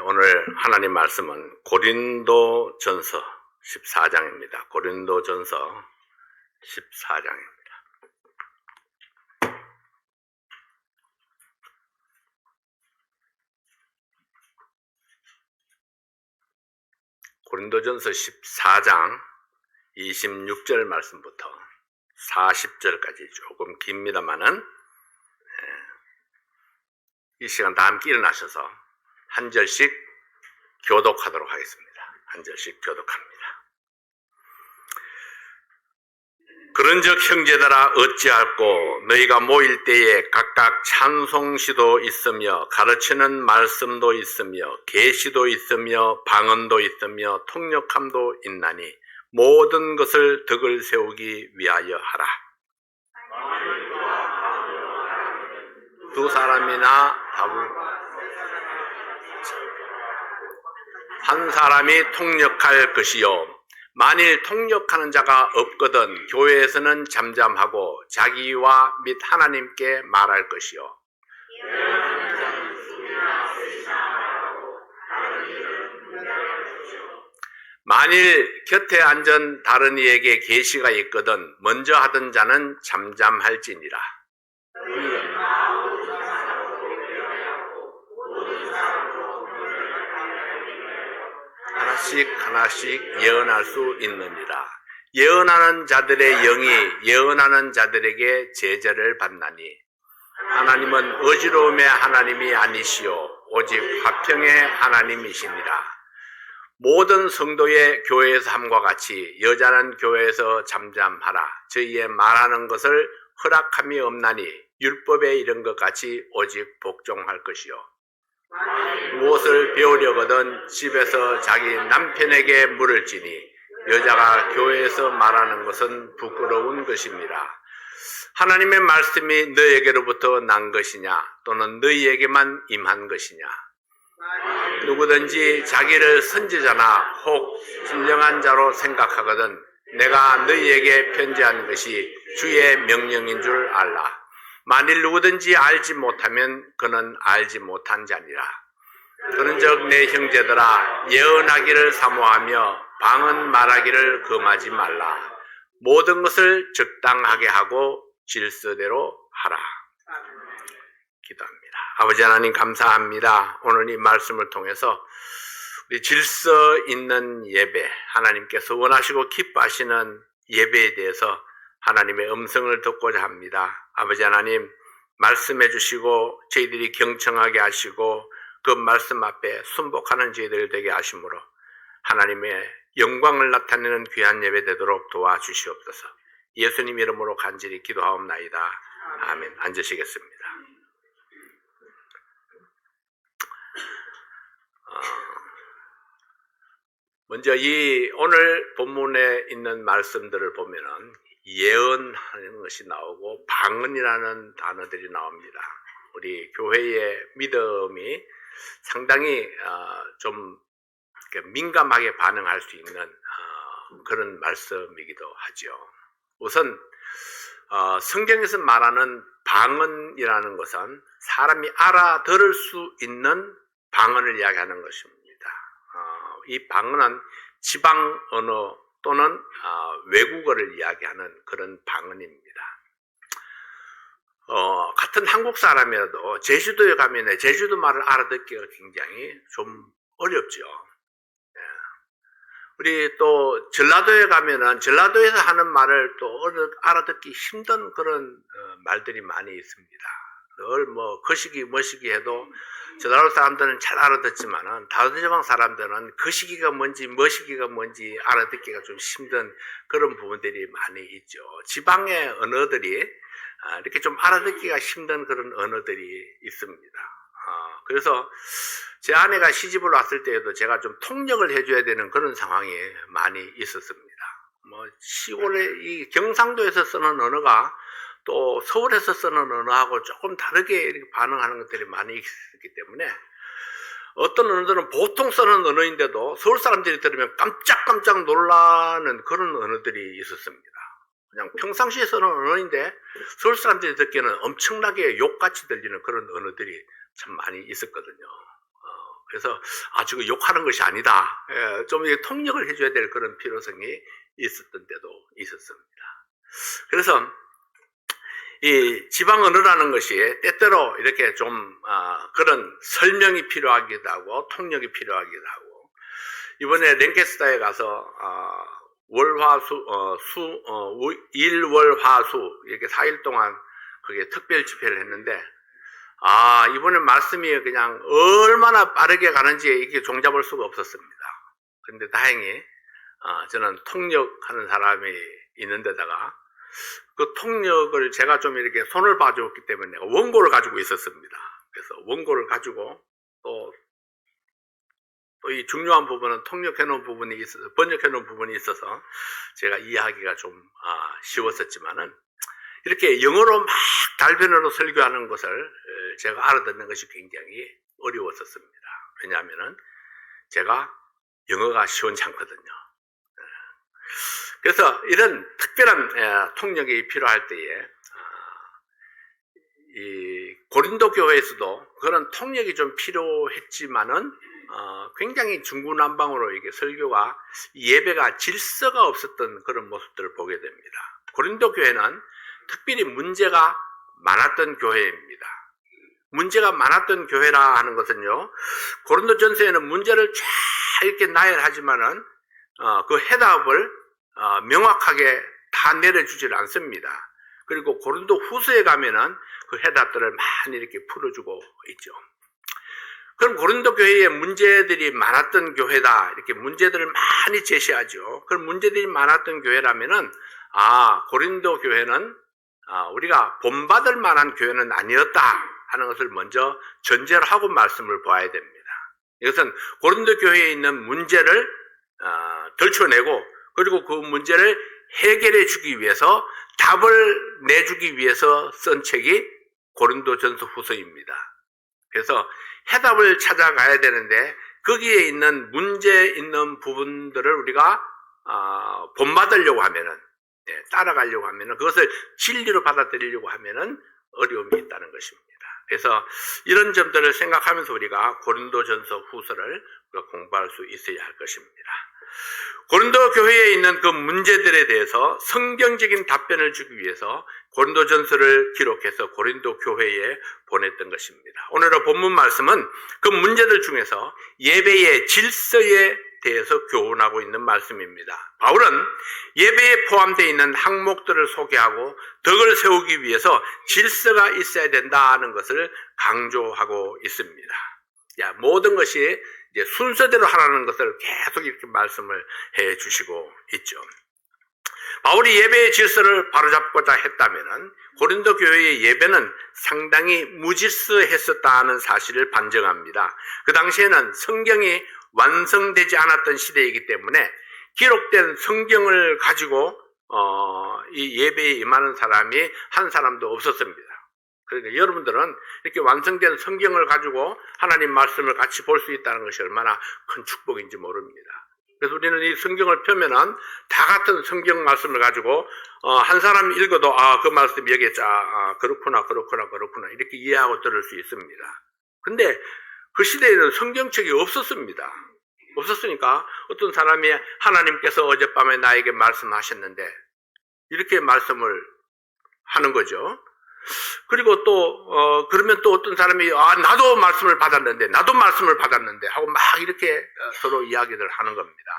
오늘 하나님 말씀은 고린도전서 14장입니다. 고린도전서 14장입니다. 고린도전서 14장 26절 말씀부터 40절까지 조금 깁니다만은 이 시간 다 함께 일어나셔서 한 절씩 교독하도록 하겠습니다. 한 절씩 교독합니다. 그런즉 형제들아 어찌할꼬 너희가 모일 때에 각각 찬송시도 있으며 가르치는 말씀도 있으며 계시도 있으며 방언도 있으며 통역함도 있나니 모든 것을 덕을 세우기 위하여 하라. 두 사람이나 한 사람이 통역할 것이요 만일 통역하는 자가 없거든 교회에서는 잠잠하고 자기와 및 하나님께 말할 것이요 만일 곁에 앉은 다른 이에게 계시가 있거든 먼저 하던 자는 잠잠할지니라. 하나씩 예언할 수 있느니라. 예언하는 자들의 영이 예언하는 자들에게 제재를 받나니 하나님은 어지러움의 하나님이 아니시오 오직 화평의 하나님이시니라. 모든 성도의 교회에서 함과 같이 여자는 교회에서 잠잠하라. 저희의 말하는 것을 허락함이 없나니 율법에 이른 것 같이 오직 복종할 것이요 무엇을 배우려거든 집에서 자기 남편에게 물을지니 여자가 교회에서 말하는 것은 부끄러운 것입니다. 하나님의 말씀이 너에게로부터 난 것이냐 또는 너희에게만 임한 것이냐. 누구든지 자기를 선지자나 혹 신령한 자로 생각하거든 내가 너희에게 편지한 것이 주의 명령인 줄 알라. 만일 누구든지 알지 못하면 그는 알지 못한 자니라. 그런즉 내 형제들아 예언하기를 사모하며 방언 말하기를 금하지 말라. 모든 것을 적당하게 하고 질서대로 하라. 기도합니다. 아버지 하나님 감사합니다. 오늘 이 말씀을 통해서 우리 질서 있는 예배, 하나님께서 원하시고 기뻐하시는 예배에 대해서 하나님의 음성을 듣고자 합니다. 아버지 하나님 말씀해 주시고 저희들이 경청하게 하시고 그 말씀 앞에 순복하는 저희들 되게 하심으로 하나님의 영광을 나타내는 귀한 예배 되도록 도와주시옵소서. 예수님 이름으로 간절히 기도하옵나이다. 아멘. 앉으시겠습니다. 먼저 이 오늘 본문에 있는 말씀들을 보면은 예언하는 것이 나오고 방언이라는 단어들이 나옵니다. 우리 교회의 믿음이 상당히 좀 민감하게 반응할 수 있는 그런 말씀이기도 하죠. 우선 성경에서 말하는 방언이라는 것은 사람이 알아들을 수 있는 방언을 이야기하는 것입니다. 이 방언은 지방 언어 또는 외국어를 이야기하는 그런 방언입니다. 같은 한국 사람이라도 제주도에 가면 제주도 말을 알아듣기가 굉장히 좀 어렵죠. 우리 또 전라도에 가면은 전라도에서 하는 말을 또 알아듣기 힘든 그런 말들이 많이 있습니다. 늘 뭐 거시기 뭐시기 해도 전라도 사람들은 잘 알아듣지만은 다른 지방 사람들은 거시기가 뭔지 뭐시기가 뭔지 알아듣기가 좀 힘든 그런 부분들이 많이 있죠. 지방의 언어들이 이렇게 좀 알아듣기가 힘든 그런 언어들이 있습니다. 그래서 제 아내가 시집을 왔을 때에도 제가 좀 통역을 해줘야 되는 그런 상황이 많이 있었습니다. 뭐 시골에 이 경상도에서 쓰는 언어가 또 서울에서 쓰는 언어하고 조금 다르게 이렇게 반응하는 것들이 많이 있기 때문에 어떤 언어들은 보통 쓰는 언어인데도 서울 사람들이 들으면 깜짝깜짝 놀라는 그런 언어들이 있었습니다. 그냥 평상시에 쓰는 언어인데 서울 사람들이 듣기에는 엄청나게 욕같이 들리는 그런 언어들이 참 많이 있었거든요. 그래서 저거 욕하는 것이 아니다. 좀 통역을 해줘야 될 그런 필요성이 있었던 때도 있었습니다. 그래서 이 지방 언어라는 것이 때때로 이렇게 좀 그런 설명이 필요하기도 하고 통역이 필요하기도 하고, 이번에 랭캐스터에 가서 일월화수 이렇게 4일 동안 그게 특별 집회를 했는데, 이번에 말씀이 그냥 얼마나 빠르게 가는지 이게 종잡을 수가 없었습니다. 근데 다행히 저는 통역하는 사람이 있는 데다가 그 통역을 제가 좀 이렇게 손을 봐줬기 때문에 내가 원고를 가지고 있었습니다. 그래서 원고를 가지고 또 이 중요한 부분은 통역해놓은 부분이 있어서, 번역해놓은 부분이 있어서 제가 이해하기가 좀 쉬웠었지만은, 이렇게 영어로 막 달변으로 설교하는 것을 제가 알아듣는 것이 굉장히 어려웠었습니다. 왜냐하면은 제가 영어가 시원찮거든요. 그래서 이런 특별한 통역이 필요할 때에 이 고린도 교회에서도 그런 통역이 좀 필요했지만은 굉장히 중구난방으로 이게 설교가, 예배가 질서가 없었던 그런 모습들을 보게 됩니다. 고린도 교회는 특별히 문제가 많았던 교회입니다. 문제가 많았던 교회라 하는 것은요, 고린도 전서에는 문제를 쫙 이렇게 나열하지만은 그 해답을 명확하게 다 내려주질 않습니다. 그리고 고린도 후서에 가면은 그 해답들을 많이 이렇게 풀어주고 있죠. 그럼 고린도 교회에 문제들이 많았던 교회다, 이렇게 문제들을 많이 제시하죠. 그럼 문제들이 많았던 교회라면은 고린도 교회는 우리가 본받을 만한 교회는 아니었다 하는 것을 먼저 전제로 하고 말씀을 봐야 됩니다. 이것은 고린도 교회에 있는 문제를 덜쳐내고, 그리고 그 문제를 해결해 주기 위해서, 답을 내주기 위해서 쓴 책이 고린도전서 후서입니다. 그래서 해답을 찾아가야 되는데, 거기에 있는 문제 있는 부분들을 우리가 본받으려고 하면은, 따라가려고 하면은, 그것을 진리로 받아들이려고 하면은 어려움이 있다는 것입니다. 그래서 이런 점들을 생각하면서 우리가 고린도전서 후서를 공부할 수 있어야 할 것입니다. 고린도 교회에 있는 그 문제들에 대해서 성경적인 답변을 주기 위해서 고린도전서를 기록해서 고린도 교회에 보냈던 것입니다. 오늘의 본문 말씀은 그 문제들 중에서 예배의 질서에 대해서 교훈하고 있는 말씀입니다. 바울은 예배에 포함되어 있는 항목들을 소개하고 덕을 세우기 위해서 질서가 있어야 된다는 것을 강조하고 있습니다. 모든 것이 이제 순서대로 하라는 것을 계속 이렇게 말씀을 해 주시고 있죠. 바울이 예배의 질서를 바로잡고자 했다면 고린도 교회의 예배는 상당히 무질서했었다는 사실을 반증합니다. 그 당시에는 성경이 완성되지 않았던 시대이기 때문에 기록된 성경을 가지고 이 예배에 임하는 사람이 한 사람도 없었습니다. 그러니까 여러분들은 이렇게 완성된 성경을 가지고 하나님 말씀을 같이 볼 수 있다는 것이 얼마나 큰 축복인지 모릅니다. 그래서 우리는 이 성경을 펴면은 다 같은 성경 말씀을 가지고 한 사람 읽어도 그 말씀이 여기에 그렇구나 이렇게 이해하고 들을 수 있습니다. 근데 그 시대에는 성경책이 없었습니다. 없었으니까 어떤 사람이 하나님께서 어젯밤에 나에게 말씀하셨는데 이렇게 말씀을 하는 거죠. 그리고 또 그러면 또 어떤 사람이 나도 말씀을 받았는데 하고 막 이렇게 서로 이야기를 하는 겁니다.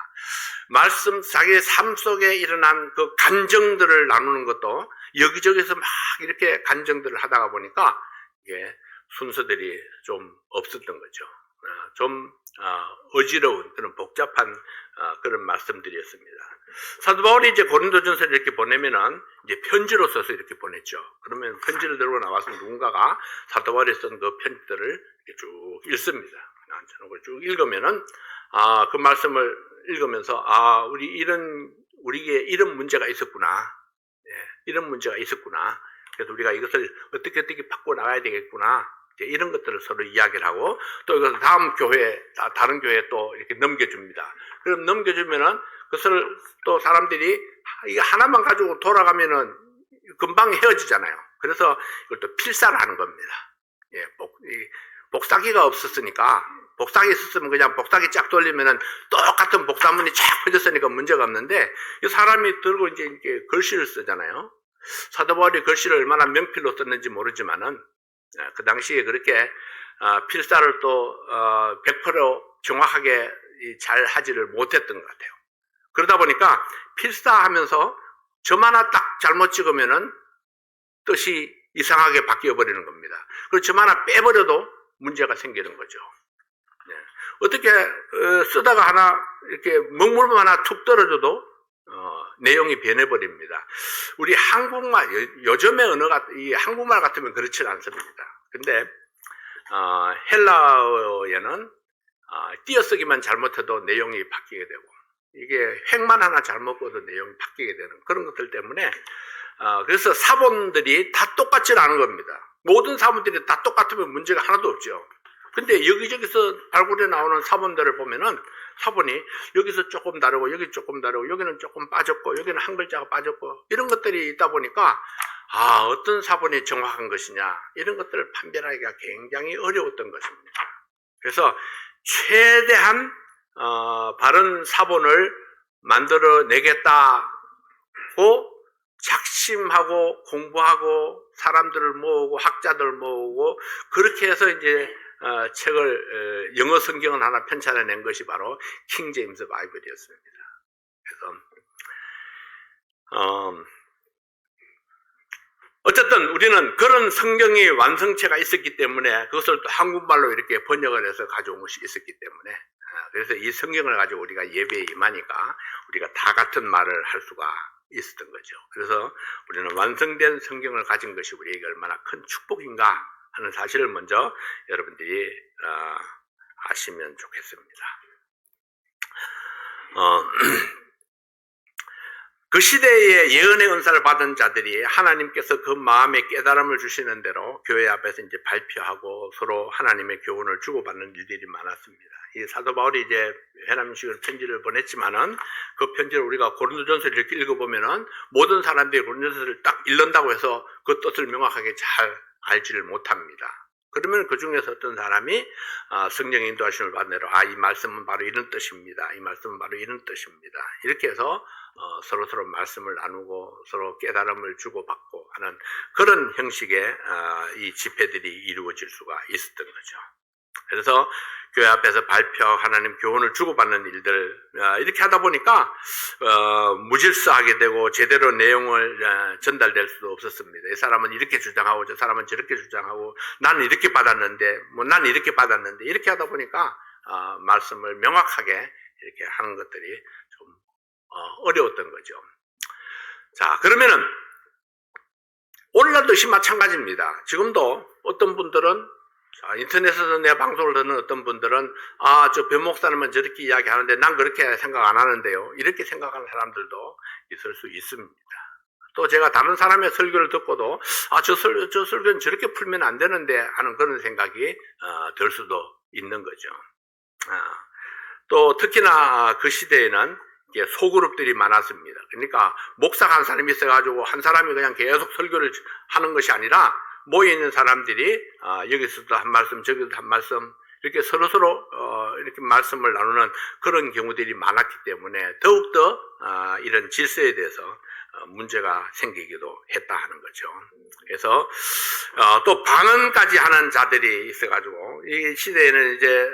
말씀, 자기의 삶 속에 일어난 그 간정들을 나누는 것도 여기저기서 막 이렇게 간정들을 하다가 보니까 이게 순서들이 좀 없었던 거죠. 좀 어지러운 그런 복잡한 그런 말씀들이었습니다. 사도 바울이 이제 고린도전서를 이렇게 보내면은 이제 편지로 써서 이렇게 보냈죠. 그러면 편지를 들고 나와서 누군가가 사도 바울이 쓴 그 편지들을 이렇게 쭉 읽습니다. 앉혀놓고 쭉 읽으면은 그 말씀을 읽으면서 우리에게 이런 문제가 있었구나. 이런 문제가 있었구나. 그래서 우리가 이것을 어떻게 바꿔 나가야 되겠구나. 이런 것들을 서로 이야기를 하고 또 이것을 다음 교회에, 다른 교회에 또 이렇게 넘겨줍니다. 그럼 넘겨주면은 그것을 또 사람들이 이게 하나만 가지고 돌아가면은 금방 헤어지잖아요. 그래서 이걸 또 필사를 하는 겁니다. 복사기가 없었으니까 복사기 있었으면 그냥 복사기 쫙 돌리면은 똑같은 복사문이 쫙 퍼졌으니까 문제가 없는데, 이 사람이 들고 이제 글씨를 쓰잖아요. 사도 바울이 글씨를 얼마나 명필로 썼는지 모르지만은, 그 당시에 그렇게, 필사를 또, 100% 정확하게 잘 하지를 못했던 것 같아요. 그러다 보니까 필사하면서 점 하나 딱 잘못 찍으면은 뜻이 이상하게 바뀌어버리는 겁니다. 그리고 점 하나 빼버려도 문제가 생기는 거죠. 네. 어떻게 쓰다가 하나 이렇게 먹물만 하나 툭 떨어져도 내용이 변해버립니다. 우리 한국말, 요즘의 언어가 이 한국말 같으면 그렇지 않습니다. 근데 헬라어에는 띄어쓰기만 잘못해도 내용이 바뀌게 되고, 이게 획만 하나 잘못 꺼도 내용이 바뀌게 되는 그런 것들 때문에, 그래서 사본들이 다 똑같지는 않은 겁니다. 모든 사본들이 다 똑같으면 문제가 하나도 없죠. 근데 여기저기서 발굴해 나오는 사본들을 보면은 사본이 여기서 조금 다르고 여기 조금 다르고 여기는 조금 빠졌고 여기는 한 글자가 빠졌고 이런 것들이 있다 보니까 어떤 사본이 정확한 것이냐 이런 것들을 판별하기가 굉장히 어려웠던 것입니다. 그래서 최대한 바른 사본을 만들어내겠다고 작심하고 공부하고 사람들을 모으고 학자들 모으고 그렇게 해서 이제 책을 영어 성경을 하나 편찬해낸 것이 바로 킹 제임스 바이블이었습니다. 그래서 어쨌든 우리는 그런 성경의 완성체가 있었기 때문에 그것을 또 한국말로 이렇게 번역을 해서 가져온 것이 있었기 때문에 그래서 이 성경을 가지고 우리가 예배에 임하니까 우리가 다 같은 말을 할 수가 있었던 거죠. 그래서 우리는 완성된 성경을 가진 것이 우리에게 얼마나 큰 축복인가 하는 사실을 먼저 여러분들이 아시면 좋겠습니다. 그 시대에 예언의 은사를 받은 자들이 하나님께서 그 마음에 깨달음을 주시는 대로 교회 앞에서 이제 발표하고 서로 하나님의 교훈을 주고받는 일들이 많았습니다. 이 사도 바울이 이제 회남식으로 편지를 보냈지만은 그 편지를 우리가 고린도전서를 이렇게 읽어보면은 모든 사람들이 고린도전서를 딱 읽는다고 해서 그 뜻을 명확하게 잘 알지를 못합니다. 그러면 그 중에서 어떤 사람이 성령의 인도하심을 받은 대로 이 말씀은 바로 이런 뜻입니다. 이 말씀은 바로 이런 뜻입니다. 이렇게 해서 서로 말씀을 나누고 서로 깨달음을 주고받고 하는 그런 형식의 이 집회들이 이루어질 수가 있었던 거죠. 그래서 교회 앞에서 발표, 하나님 교훈을 주고받는 일들 이렇게 하다 보니까 무질서하게 되고 제대로 내용을 전달될 수도 없었습니다. 이 사람은 이렇게 주장하고 저 사람은 저렇게 주장하고 나는 이렇게 받았는데 난 이렇게 받았는데 이렇게 하다 보니까 말씀을 명확하게 이렇게 하는 것들이 좀 어려웠던 거죠. 자, 그러면은 오늘날도 역시 마찬가지입니다. 지금도 어떤 분들은 인터넷에서 내 방송을 듣는 어떤 분들은 저 변목사님은 저렇게 이야기하는데 난 그렇게 생각 안 하는데요. 이렇게 생각하는 사람들도 있을 수 있습니다. 또 제가 다른 사람의 설교를 듣고도 저 설교는 저렇게 풀면 안 되는데 하는 그런 생각이 들 수도 있는 거죠. 또 특히나 그 시대에는 소그룹들이 많았습니다. 그러니까 목사가 한 사람이 있어가지고 한 사람이 그냥 계속 설교를 하는 것이 아니라 모여있는 사람들이 여기서도 한 말씀 저기서도 한 말씀 이렇게 서로서로 이렇게 말씀을 나누는 그런 경우들이 많았기 때문에 더욱더 이런 질서에 대해서 문제가 생기기도 했다 하는 거죠. 그래서 또 방언까지 하는 자들이 있어가지고 이 시대에는 이제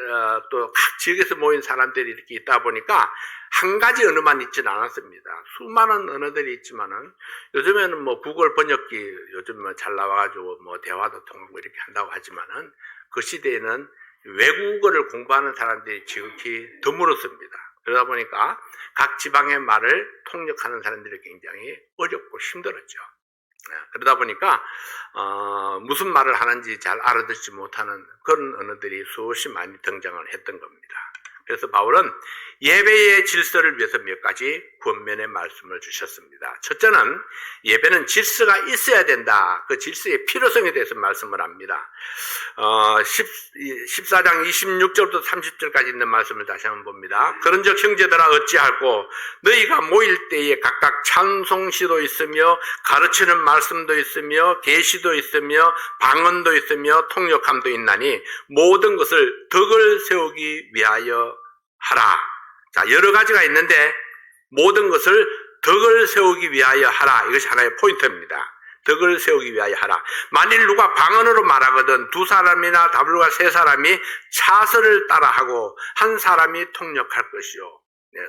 또 각 지역에서 모인 사람들이 이렇게 있다 보니까 한 가지 언어만 있지는 않았습니다. 수많은 언어들이 있지만은 요즘에는 뭐 구글 번역기 요즘 잘 나와가지고 뭐 대화도 통하고 이렇게 한다고 하지만은 그 시대에는 외국어를 공부하는 사람들이 지극히 드물었습니다. 그러다 보니까 각 지방의 말을 통역하는 사람들이 굉장히 어렵고 힘들었죠. 그러다 보니까 무슨 말을 하는지 잘 알아듣지 못하는 그런 언어들이 수없이 많이 등장을 했던 겁니다. 그래서 바울은 예배의 질서를 위해서 몇 가지 권면의 말씀을 주셨습니다. 첫째는 예배는 질서가 있어야 된다. 그 질서의 필요성에 대해서 말씀을 합니다. 14장 26절부터 30절까지 있는 말씀을 다시 한번 봅니다. 그런즉 형제들아 어찌할꼬 너희가 모일 때에 각각 찬송시도 있으며 가르치는 말씀도 있으며 계시도 있으며 방언도 있으며 통역함도 있나니 모든 것을 덕을 세우기 위하여 하라. 자, 여러 가지가 있는데 모든 것을 덕을 세우기 위하여 하라. 이것이 하나의 포인트입니다. 덕을 세우기 위하여 하라. 만일 누가 방언으로 말하거든 두 사람이나 다불과 세 사람이 차서를 따라하고 한 사람이 통역할 것이요.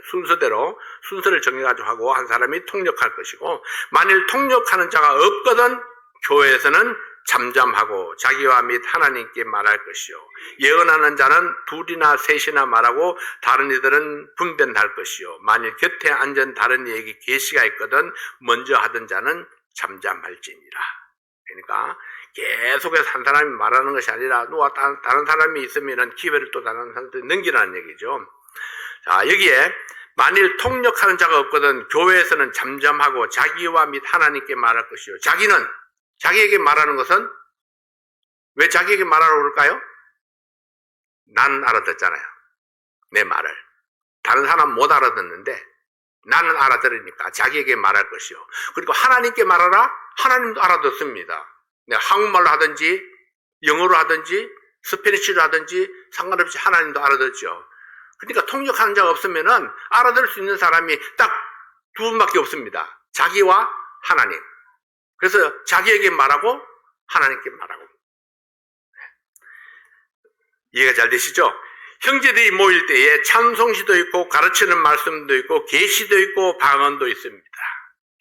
순서대로 순서를 정해가지고 하고 한 사람이 통역할 것이고, 만일 통역하는 자가 없거든 교회에서는 잠잠하고 자기와 및 하나님께 말할 것이요. 예언하는 자는 둘이나 셋이나 말하고 다른 이들은 분변할 것이요. 만일 곁에 앉은 다른 이에게 계시가 있거든 먼저 하던 자는 잠잠할지니라. 그러니까 계속해서 한 사람이 말하는 것이 아니라 누가 다른 사람이 있으면 기회를 또 다른 사람한테 넘기라는 얘기죠. 자, 여기에 만일 통역하는 자가 없거든 교회에서는 잠잠하고 자기와 및 하나님께 말할 것이요. 자기에게 말하는 것은 왜 자기에게 말하라고 그럴까요? 나는 알아듣잖아요. 내 말을. 다른 사람 못 알아듣는데 나는 알아들으니까 자기에게 말할 것이요. 그리고 하나님께 말하라. 하나님도 알아듣습니다. 내가 한국말로 하든지 영어로 하든지 스페니쉬로 하든지 상관없이 하나님도 알아듣죠. 그러니까 통역하는 자가 없으면은 알아들을 수 있는 사람이 딱 두 분밖에 없습니다. 자기와 하나님. 그래서 자기에게 말하고 하나님께 말하고. 이해가 잘 되시죠? 형제들이 모일 때에 찬송시도 있고 가르치는 말씀도 있고 계시도 있고 방언도 있습니다.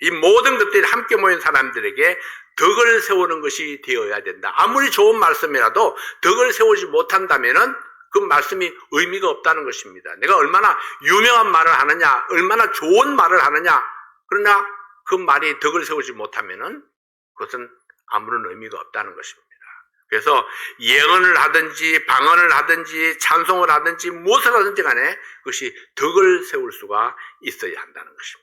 이 모든 것들이 함께 모인 사람들에게 덕을 세우는 것이 되어야 된다. 아무리 좋은 말씀이라도 덕을 세우지 못한다면은 그 말씀이 의미가 없다는 것입니다. 내가 얼마나 유명한 말을 하느냐, 얼마나 좋은 말을 하느냐, 그러나 그 말이 덕을 세우지 못하면은 그것은 아무런 의미가 없다는 것입니다. 그래서 예언을 하든지 방언을 하든지 찬송을 하든지 무엇을 하든지 간에 그것이 덕을 세울 수가 있어야 한다는 것입니다.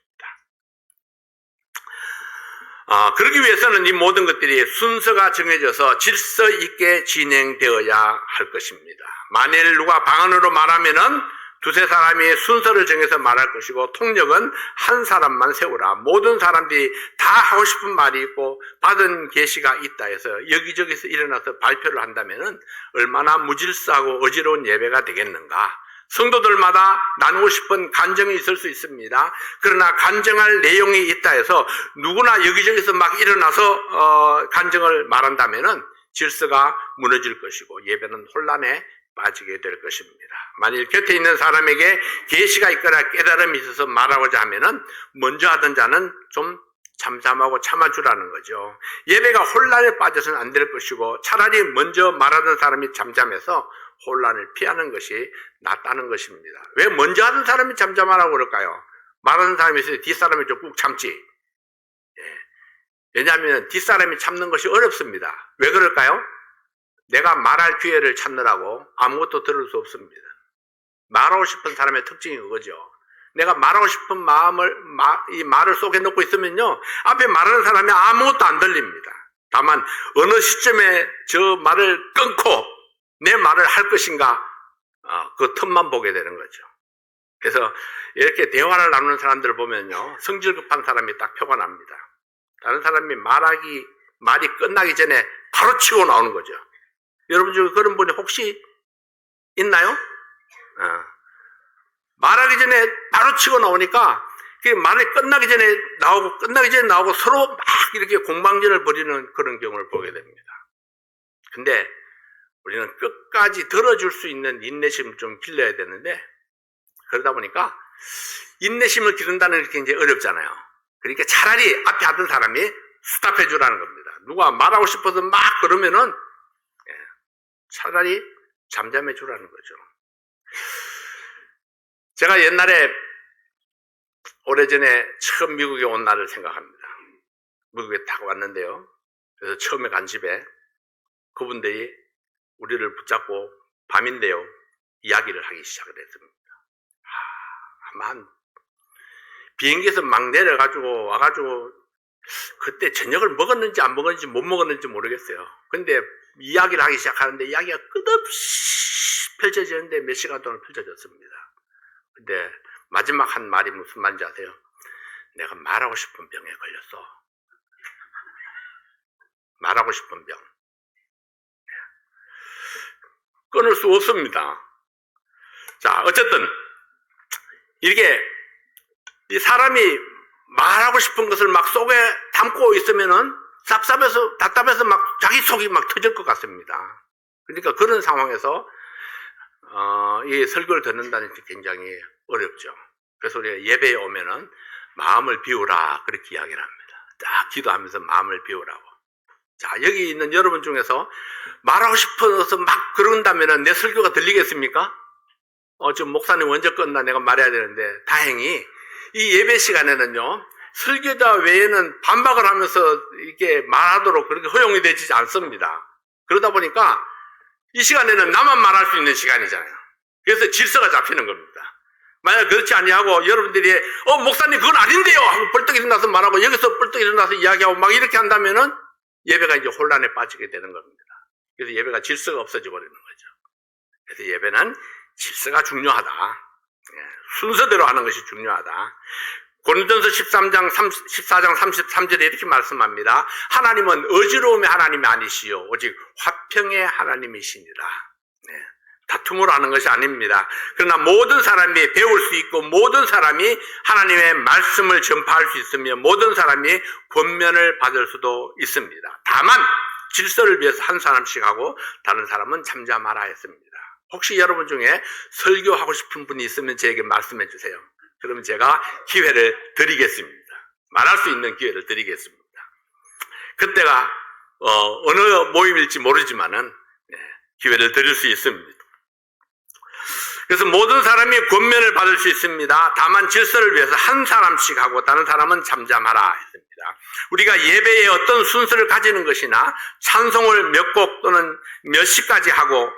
그러기 위해서는 이 모든 것들이 순서가 정해져서 질서 있게 진행되어야 할 것입니다. 만일 누가 방언으로 말하면은 두세 사람이 순서를 정해서 말할 것이고, 통역은 한 사람만 세우라. 모든 사람들이 다 하고 싶은 말이 있고 받은 계시가 있다 해서 여기저기서 일어나서 발표를 한다면은 얼마나 무질서하고 어지러운 예배가 되겠는가. 성도들마다 나누고 싶은 간증이 있을 수 있습니다. 그러나 간증할 내용이 있다 해서 누구나 여기저기서 막 일어나서 간증을 말한다면은 질서가 무너질 것이고 예배는 혼란에 빠지게 될 것입니다. 만일 곁에 있는 사람에게 계시가 있거나 깨달음이 있어서 말하고자 하면은 먼저 하던 자는 좀 잠잠하고 참아주라는 거죠. 예배가 혼란에 빠져서는 안 될 것이고 차라리 먼저 말하던 사람이 잠잠해서 혼란을 피하는 것이 낫다는 것입니다. 왜 먼저 하던 사람이 잠잠하라고 그럴까요? 말하는 사람이 있어요. 뒷사람이 좀 꾹 참지. 왜냐하면 뒷사람이 참는 것이 어렵습니다. 왜 그럴까요? 내가 말할 기회를 찾느라고 아무것도 들을 수 없습니다. 말하고 싶은 사람의 특징이 그거죠. 내가 말하고 싶은 이 말을 속에 넣고 있으면요, 앞에 말하는 사람이 아무것도 안 들립니다. 다만 어느 시점에 저 말을 끊고 내 말을 할 것인가, 그 틈만 보게 되는 거죠. 그래서 이렇게 대화를 나누는 사람들을 보면요, 성질 급한 사람이 딱 표가 납니다. 다른 사람이 말이 끝나기 전에 바로 치고 나오는 거죠. 여러분 중에 그런 분이 혹시 있나요? 말하기 전에 바로 치고 나오니까 말이 끝나기 전에 나오고 서로 막 이렇게 공방전을 벌이는 그런 경우를 보게 됩니다. 근데 우리는 끝까지 들어줄 수 있는 인내심을 좀 길러야 되는데, 그러다 보니까 인내심을 기른다는 게 이제 어렵잖아요. 그러니까 차라리 앞에 하던 사람이 스탑해 주라는 겁니다. 누가 말하고 싶어서 막 그러면은 차라리 잠잠해 주라는 거죠. 제가 옛날에 오래전에 처음 미국에 온 날을 생각합니다. 미국에 딱 왔는데요. 그래서 처음에 간 집에 그분들이 우리를 붙잡고, 밤인데요, 이야기를 하기 시작을 했습니다. 아마 비행기에서 막 내려가지고 와가지고 그때 저녁을 먹었는지 안 먹었는지 못 먹었는지 모르겠어요. 근데 이야기를 하기 시작하는데 이야기가 끝없이 펼쳐지는데 몇 시간 동안 펼쳐졌습니다. 근데 마지막 한 말이 무슨 말인지 아세요? 내가 말하고 싶은 병에 걸렸어. 말하고 싶은 병. 끊을 수 없습니다. 자, 어쨌든 이렇게 이 사람이 말하고 싶은 것을 막 속에 담고 있으면은 쌉쌉해서 답답해서 막 자기 속이 막 터질 것 같습니다. 그러니까 그런 상황에서 이 설교를 듣는다는 게 굉장히 어렵죠. 그래서 우리가 예배에 오면은 마음을 비우라 그렇게 이야기를 합니다. 딱 기도하면서 마음을 비우라고. 자, 여기 있는 여러분 중에서 말하고 싶어서 막 그런다면은 내 설교가 들리겠습니까? 지금 목사님 언제 끝나 내가 말해야 되는데 다행히 이 예배 시간에는요 설교자 외에는 반박을 하면서 이렇게 말하도록 그렇게 허용이 되지 않습니다. 그러다 보니까 이 시간에는 나만 말할 수 있는 시간이잖아요. 그래서 질서가 잡히는 겁니다. 만약 그렇지 아니하고 여러분들이 목사님 그건 아닌데요 하고 벌떡 일어나서 말하고 여기서 벌떡 일어나서 이야기하고 막 이렇게 한다면은 예배가 이제 혼란에 빠지게 되는 겁니다. 그래서 예배가 질서가 없어져 버리는 거죠. 그래서 예배는 질서가 중요하다. 순서대로 하는 것이 중요하다. 고린도전서 14장 33절에 이렇게 말씀합니다. 하나님은 어지러움의 하나님이 아니시요 오직 화평의 하나님이시니라. 다툼으로 하는 것이 아닙니다. 그러나 모든 사람이 배울 수 있고 모든 사람이 하나님의 말씀을 전파할 수 있으며 모든 사람이 권면을 받을 수도 있습니다. 다만 질서를 위해서 한 사람씩 하고 다른 사람은 잠잠하라 했습니다. 혹시 여러분 중에 설교하고 싶은 분이 있으면 저에게 말씀해 주세요. 그러면 제가 기회를 드리겠습니다. 말할 수 있는 기회를 드리겠습니다. 그때가 어느 모임일지 모르지만은 기회를 드릴 수 있습니다. 그래서 모든 사람이 권면을 받을 수 있습니다. 다만 질서를 위해서 한 사람씩 하고 다른 사람은 잠잠하라 했습니다. 우리가 예배에 어떤 순서를 가지는 것이나 찬송을 몇 곡 또는 몇 시까지 하고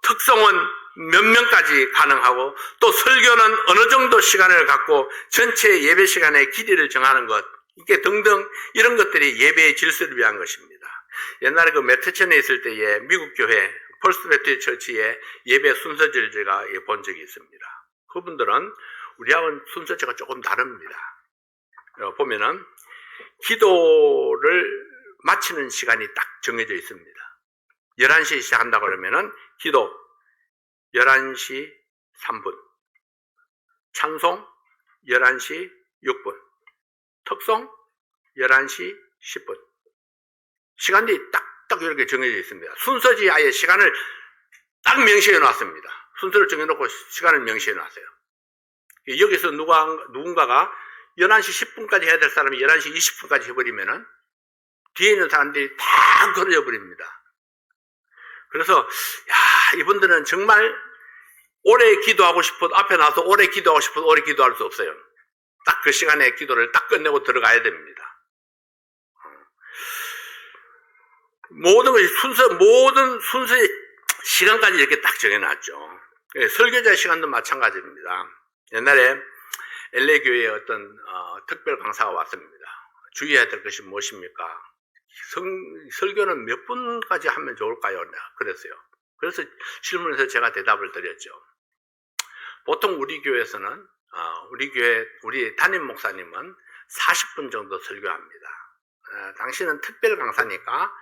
특성은 몇 명까지 가능하고 또 설교는 어느 정도 시간을 갖고 전체 예배 시간의 길이를 정하는 것 이게 등등 이런 것들이 예배의 질서를 위한 것입니다. 옛날에 그 매트천에 있을 때에 미국 교회 펄스 배트리스 처치의 예배 순서지를 제가 본 적이 있습니다. 그분들은 우리하고는 순서지가 조금 다릅니다. 보면은 기도를 마치는 시간이 딱 정해져 있습니다. 11시에 시작한다고 그러면은 기도 11시 3분, 찬송 11시 6분, 특송 11시 10분. 시간이 딱딱 이렇게 정해져 있습니다. 순서지 아예 시간을 딱 명시해 놨습니다. 순서를 정해놓고 시간을 명시해 놨어요. 여기서 누군가가 11시 10분까지 해야 될 사람이 11시 20분까지 해버리면은 뒤에 있는 사람들이 다 걸어져 버립니다. 그래서 이분들은 정말 오래 기도하고 싶어도 앞에 나와서 오래 기도하고 싶어도 오래 기도할 수 없어요. 딱 그 시간에 기도를 딱 끝내고 들어가야 됩니다. 모든 것이 모든 순서의 시간까지 이렇게 딱 정해놨죠. 설교자 시간도 마찬가지입니다. 옛날에 LA 교회에 어떤 특별 강사가 왔습니다. 주의해야 될 것이 무엇입니까? 설교는 몇 분까지 하면 좋을까요? 그랬어요. 그래서 질문해서 제가 대답을 드렸죠. 보통 우리 교회에서는 우리 담임 목사님은 40분 정도 설교합니다. 당신은 특별 강사니까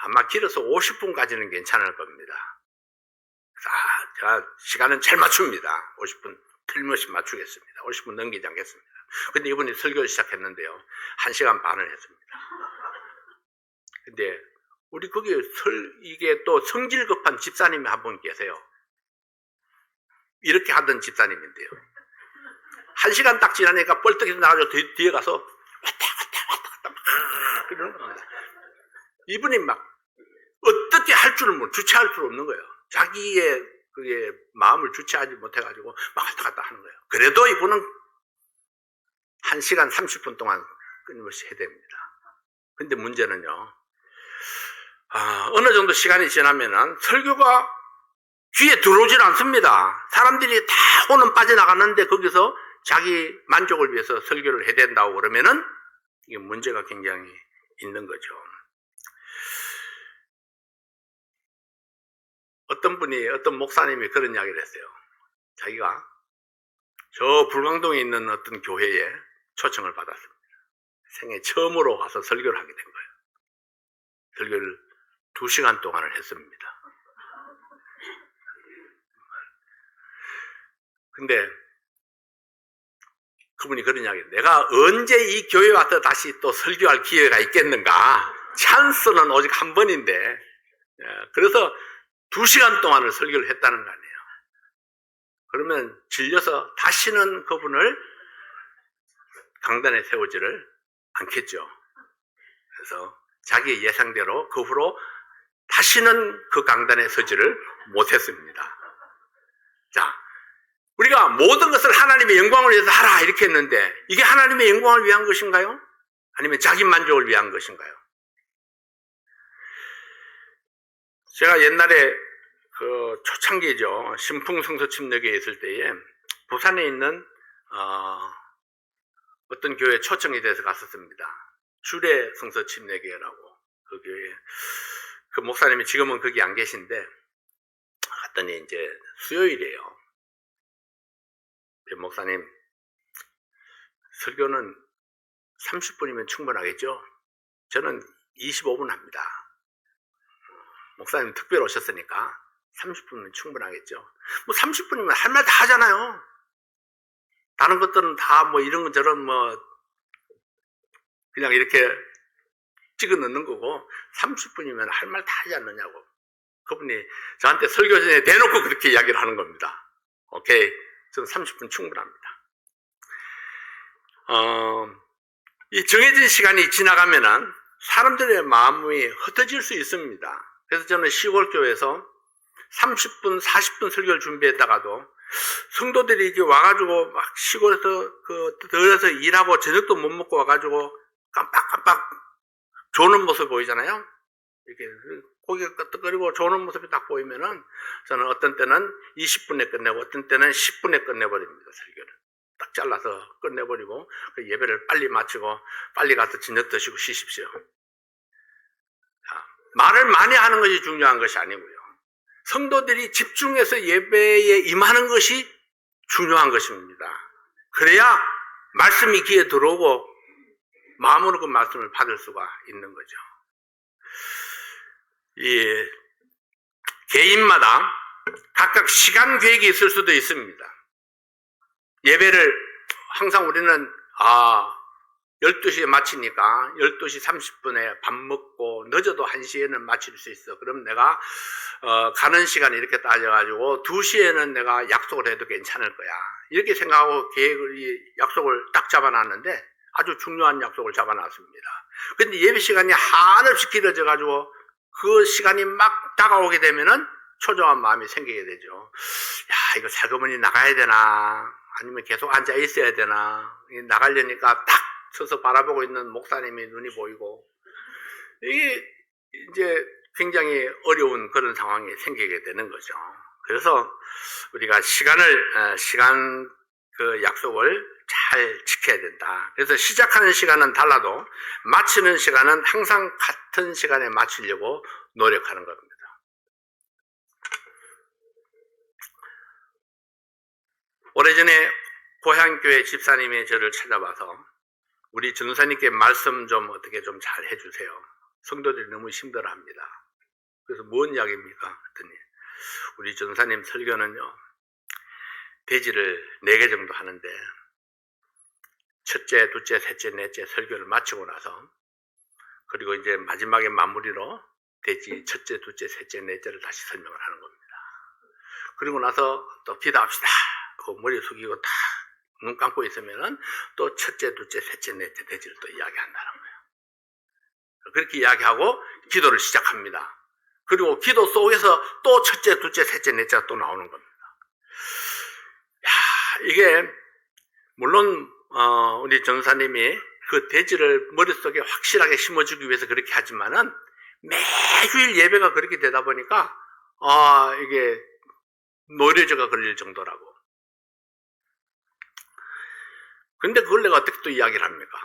아마 길어서 50분까지는 괜찮을 겁니다. 제가 시간은 잘 맞춥니다. 50분 틀림없이 맞추겠습니다. 50분 넘기지 않겠습니다. 근데 이분이 설교를 시작했는데요. 1시간 반을 했습니다. 근데 우리 거기 이게 또 성질 급한 집사님이 한 분 계세요. 이렇게 하던 집사님인데요. 1시간 딱 지나니까 뻘떡이 나가지고 뒤에 가서 왔다 막 그러는 겁니다. 이분이 막 어떻게 할 줄을 주체할 줄 없는 거예요. 자기의 그게 마음을 주체하지 못해가지고 막 왔다 갔다 하는 거예요. 그래도 이분은 1시간 30분 동안 끊임없이 해야 됩니다. 근데 문제는요. 어느 정도 시간이 지나면은 설교가 귀에 들어오질 않습니다. 사람들이 다 혼은 빠져나갔는데 거기서 자기 만족을 위해서 설교를 해야 된다고 그러면은 이게 문제가 굉장히 있는 거죠. 어떤 목사님이 그런 이야기를 했어요. 자기가 저 불광동에 있는 어떤 교회에 초청을 받았습니다. 생애 처음으로 가서 설교를 하게 된 거예요. 설교를 2시간 동안을 했습니다. 근데 그분이 그런 이야기예요. 내가 언제 이 교회에 와서 다시 또 설교할 기회가 있겠는가? 찬스는 오직 한 번인데, 그래서 2시간 동안을 설교를 했다는 거 아니에요. 그러면 질려서 다시는 그분을 강단에 세우지를 않겠죠. 그래서 자기의 예상대로 그 후로 다시는 그 강단에 서지를 못했습니다. 자, 우리가 모든 것을 하나님의 영광을 위해서 하라 이렇게 했는데 이게 하나님의 영광을 위한 것인가요? 아니면 자기 만족을 위한 것인가요? 제가 옛날에 그 초창기죠. 신풍성서침례교에 있을 때에 부산에 있는 어떤 교회에 초청이 돼서 갔었습니다. 주례 성서침례교회라고 그 교회 그 목사님이 지금은 거기 안 계신데 갔더니 이제 수요일이에요. 목사님 설교는 30분이면 충분하겠죠? 저는 25분 합니다. 목사님 특별히 오셨으니까 30분이면 충분하겠죠? 뭐 30분이면 할 말 다 하잖아요. 다른 것들은 다 뭐 이런 건 저런 뭐 그냥 이렇게 찍어 넣는 거고 30분이면 할 말 다 하지 않느냐고. 그분이 저한테 설교 전에 대놓고 그렇게 이야기를 하는 겁니다. 오케이. 저는 30분 충분합니다. 이 정해진 시간이 지나가면은 사람들의 마음이 흩어질 수 있습니다. 그래서 저는 시골교회에서 30분, 40분 설교를 준비했다가도 성도들이 이렇게 와가지고 막 시골에서 더워서 일하고 저녁도 못 먹고 와가지고 깜빡깜빡 조는 모습 보이잖아요. 이렇게 고개가 끄덕거리고 조는 모습이 딱 보이면은 저는 어떤 때는 20분에 끝내고 어떤 때는 10분에 끝내버립니다. 설교를 딱 잘라서 끝내버리고 예배를 빨리 마치고 빨리 가서 저녁 드시고 쉬십시오. 자, 말을 많이 하는 것이 중요한 것이 아니고요. 성도들이 집중해서 예배에 임하는 것이 중요한 것입니다. 그래야 말씀이 귀에 들어오고 마음으로 그 말씀을 받을 수가 있는 거죠. 이 개인마다 각각 시간 계획이 있을 수도 있습니다. 예배를 항상 우리는 12시에 마치니까 12시 30분에 밥 먹고 늦어도 1시에는 마칠 수 있어. 그럼 내가 가는 시간이 이렇게 따져가지고 2시에는 내가 약속을 해도 괜찮을 거야. 이렇게 생각하고 약속을 딱 잡아놨는데 아주 중요한 약속을 잡아놨습니다. 근데 예배 시간이 한없이 길어져가지고 그 시간이 막 다가오게 되면은 초조한 마음이 생기게 되죠. 야, 이거 살그머니 나가야 되나? 아니면 계속 앉아 있어야 되나? 나가려니까 딱 서서 바라보고 있는 목사님이 눈이 보이고, 이게 이제 굉장히 어려운 그런 상황이 생기게 되는 거죠. 그래서 우리가 시간 그 약속을 잘 지켜야 된다. 그래서 시작하는 시간은 달라도 마치는 시간은 항상 같은 시간에 마치려고 노력하는 겁니다. 오래전에 고향교회 집사님이 저를 찾아와서 우리 전사님께 말씀 좀 어떻게 좀 잘 해주세요. 성도들이 너무 힘들어합니다. 그래서 뭔 이야기입니까? 그랬더니 우리 전사님 설교는요, 대지를 4개 정도 하는데 첫째, 둘째, 셋째, 넷째 설교를 마치고 나서 그리고 이제 마지막에 마무리로 대지 첫째, 둘째, 셋째, 넷째를 다시 설명을 하는 겁니다. 그리고 나서 또 기도합시다. 머리 숙이고 딱 눈 감고 있으면은 또 첫째, 둘째, 셋째, 넷째 대지를 또 이야기한다는 거예요. 그렇게 이야기하고 기도를 시작합니다. 그리고 기도 속에서 또 첫째, 둘째, 셋째, 넷째가 또 나오는 겁니다. 야, 이게 물론 우리 전사님이 그 대지를 머릿속에 확실하게 심어주기 위해서 그렇게 하지만은 매주일 예배가 그렇게 되다 보니까 이게 노이로제가 걸릴 정도라고. 근데 그걸 내가 어떻게 또 이야기를 합니까?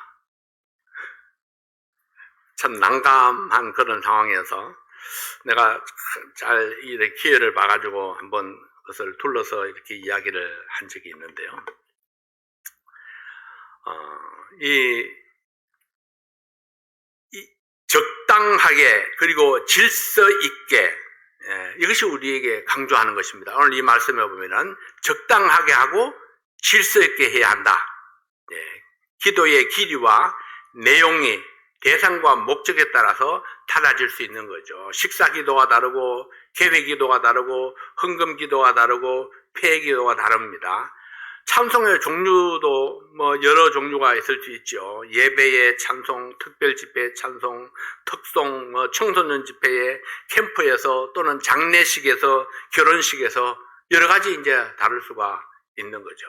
참 난감한 그런 상황에서 내가 잘 이렇게 기회를 봐가지고 한번 그것을 둘러서 이렇게 이야기를 한 적이 있는데요. 이 적당하게 그리고 질서 있게, 이것이 우리에게 강조하는 것입니다. 오늘 이 말씀에 보면은 적당하게 하고 질서 있게 해야 한다. 기도의 길이와 내용이 대상과 목적에 따라서 달라질 수 있는 거죠. 식사 기도가 다르고 계획 기도가 다르고 헌금 기도가 다르고 폐 기도가 다릅니다. 찬송의 종류도 뭐 여러 종류가 있을 수 있죠. 예배의 찬송, 특별 집회의 찬송, 특송, 뭐 청소년 집회의 캠프에서 또는 장례식에서 결혼식에서 여러 가지 이제 다를 수가 있는 거죠.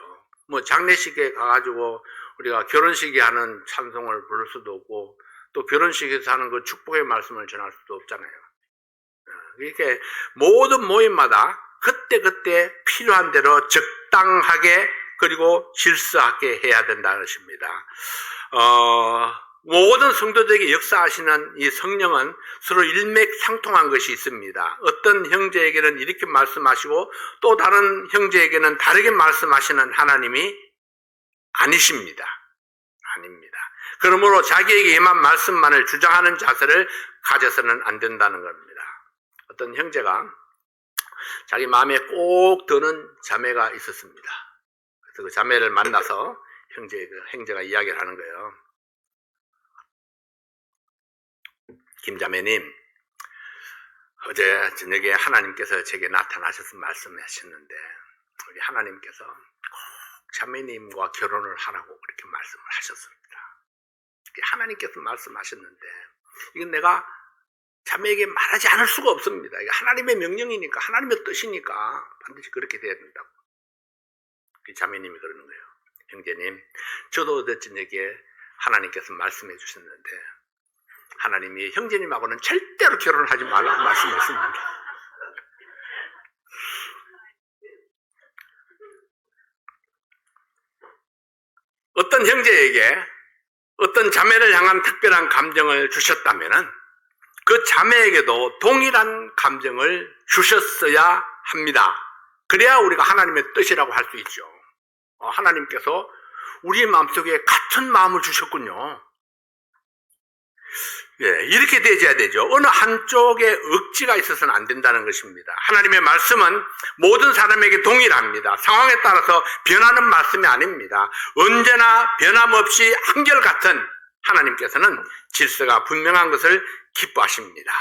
뭐 장례식에 가가지고 우리가 결혼식에 하는 찬송을 부를 수도 없고 또 결혼식에서 하는 그 축복의 말씀을 전할 수도 없잖아요. 이렇게 모든 모임마다 그때그때 필요한 대로 적당하게 그리고 질서하게 해야 된다는 것입니다. 모든 성도들에게 역사하시는 이 성령은 서로 일맥상통한 것이 있습니다. 어떤 형제에게는 이렇게 말씀하시고 또 다른 형제에게는 다르게 말씀하시는 하나님이 아니십니다. 아닙니다. 그러므로 자기에게 임한 말씀만을 주장하는 자세를 가져서는 안 된다는 겁니다. 어떤 형제가 자기 마음에 꼭 드는 자매가 있었습니다. 그래서 그 자매를 만나서 형제가 이야기를 하는 거예요. 김자매님, 어제 저녁에 하나님께서 제게 나타나셔서 말씀하셨는데 우리 하나님께서 꼭 자매님과 결혼을 하라고 그렇게 말씀을 하셨습니다. 하나님께서 말씀하셨는데 이건 내가 자매에게 말하지 않을 수가 없습니다. 이게 하나님의 명령이니까 하나님의 뜻이니까 반드시 그렇게 돼야 된다고. 자매님이 그러는 거예요. 형제님, 저도 어제 저녁에 하나님께서 말씀해 주셨는데 하나님이 형제님하고는 절대로 결혼을 하지 말라고 말씀했습니다. 어떤 형제에게 어떤 자매를 향한 특별한 감정을 주셨다면은 그 자매에게도 동일한 감정을 주셨어야 합니다. 그래야 우리가 하나님의 뜻이라고 할 수 있죠. 하나님께서 우리의 마음속에 같은 마음을 주셨군요. 이렇게 되어야 되죠. 어느 한쪽에 억지가 있어서는 안 된다는 것입니다. 하나님의 말씀은 모든 사람에게 동일합니다. 상황에 따라서 변하는 말씀이 아닙니다. 언제나 변함없이 한결같은 하나님께서는 질서가 분명한 것을 기뻐하십니다.